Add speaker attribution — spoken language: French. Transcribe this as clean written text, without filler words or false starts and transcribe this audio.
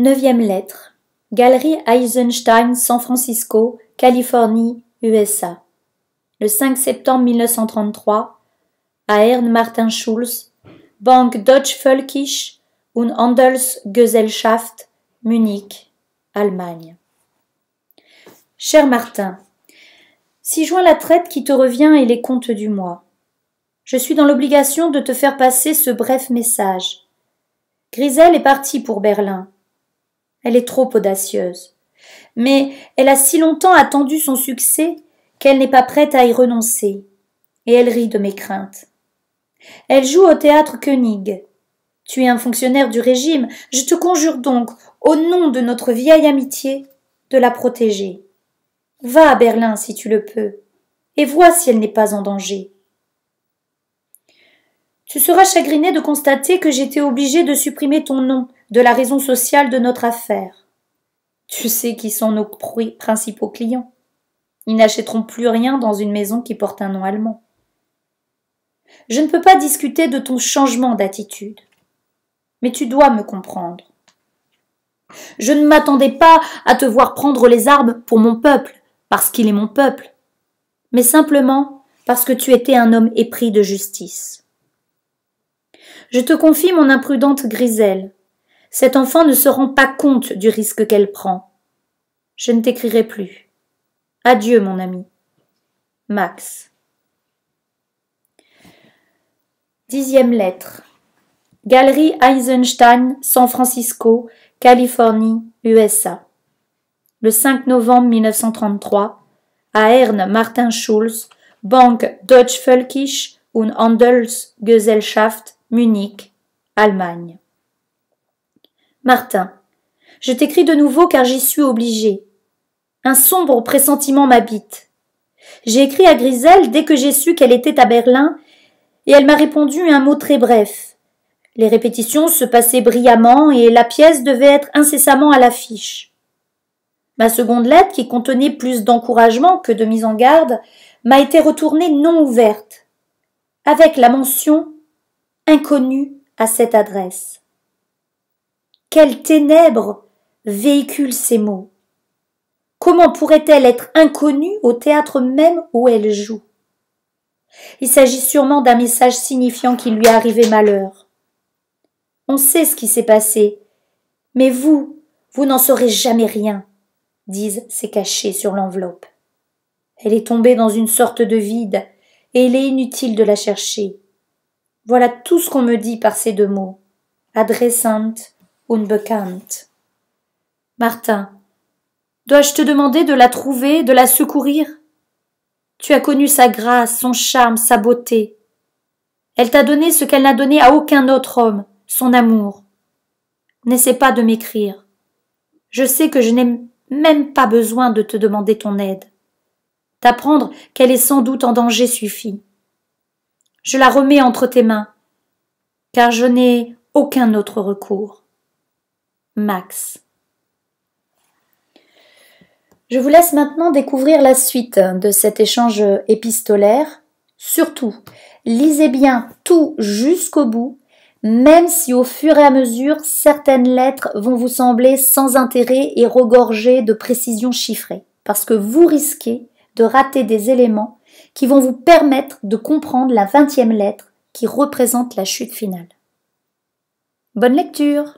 Speaker 1: Neuvième lettre. Galerie Eisenstein, San Francisco, Californie, USA. Le 5 septembre 1933, à Ernst-Martin Schulz, Bank Deutsche Völkisch und Handelsgesellschaft, Munich, Allemagne. Cher Martin, si joint la traite qui te revient et les comptes du mois, je suis dans l'obligation de te faire passer ce bref message. Grisel est partie pour Berlin. Elle est trop audacieuse. Mais elle a si longtemps attendu son succès qu'elle n'est pas prête à y renoncer. Et elle rit de mes craintes. Elle joue au théâtre Koenig. Tu es un fonctionnaire du régime. Je te conjure donc, au nom de notre vieille amitié, de la protéger. Va à Berlin si tu le peux, et vois si elle n'est pas en danger. Tu seras chagriné de constater que j'étais obligée de supprimer ton nom de la raison sociale de notre affaire. Tu sais qui sont nos principaux clients. Ils n'achèteront plus rien dans une maison qui porte un nom allemand. Je ne peux pas discuter de ton changement d'attitude, mais tu dois me comprendre. Je ne m'attendais pas à te voir prendre les armes pour mon peuple, parce qu'il est mon peuple, mais simplement parce que tu étais un homme épris de justice. Je te confie mon imprudente Grisel. Cet enfant ne se rend pas compte du risque qu'elle prend. Je ne t'écrirai plus. Adieu, mon ami. Max. 10e lettre. Galerie Eisenstein, San Francisco, Californie, USA. Le 5 novembre 1933, à Ernst-Martin Schulz, Bank Deutsche Völkisch und Handelsgesellschaft, Munich, Allemagne. Martin, je t'écris de nouveau car j'y suis obligée. Un sombre pressentiment m'habite. J'ai écrit à Grisel dès que j'ai su qu'elle était à Berlin et elle m'a répondu un mot très bref. Les répétitions se passaient brillamment et la pièce devait être incessamment à l'affiche. Ma seconde lettre, qui contenait plus d'encouragement que de mise en garde, m'a été retournée non ouverte, avec la mention « Inconnu à cette adresse ». Quelles ténèbres véhiculent ces mots? Comment pourrait-elle être inconnue au théâtre même où elle joue? Il s'agit sûrement d'un message signifiant qu'il lui est arrivé malheur. On sait ce qui s'est passé, mais vous n'en saurez jamais rien, disent ces cachets sur l'enveloppe. Elle est tombée dans une sorte de vide, et il est inutile de la chercher. Voilà tout ce qu'on me dit par ces deux mots. Adressant, unbekannt. Martin, dois-je te demander de la trouver, de la secourir? Tu as connu sa grâce, son charme, sa beauté. Elle t'a donné ce qu'elle n'a donné à aucun autre homme, son amour. N'essaie pas de m'écrire. Je sais que je n'ai même pas besoin de te demander ton aide. T'apprendre qu'elle est sans doute en danger suffit. Je la remets entre tes mains, car je n'ai aucun autre recours. Max. Je vous laisse maintenant découvrir la suite de cet échange épistolaire. Surtout, lisez bien tout jusqu'au bout, même si au fur et à mesure, certaines lettres vont vous sembler sans intérêt et regorgées de précisions chiffrées, parce que vous risquez de rater des éléments qui vont vous permettre de comprendre la 20e lettre qui représente la chute finale. Bonne lecture!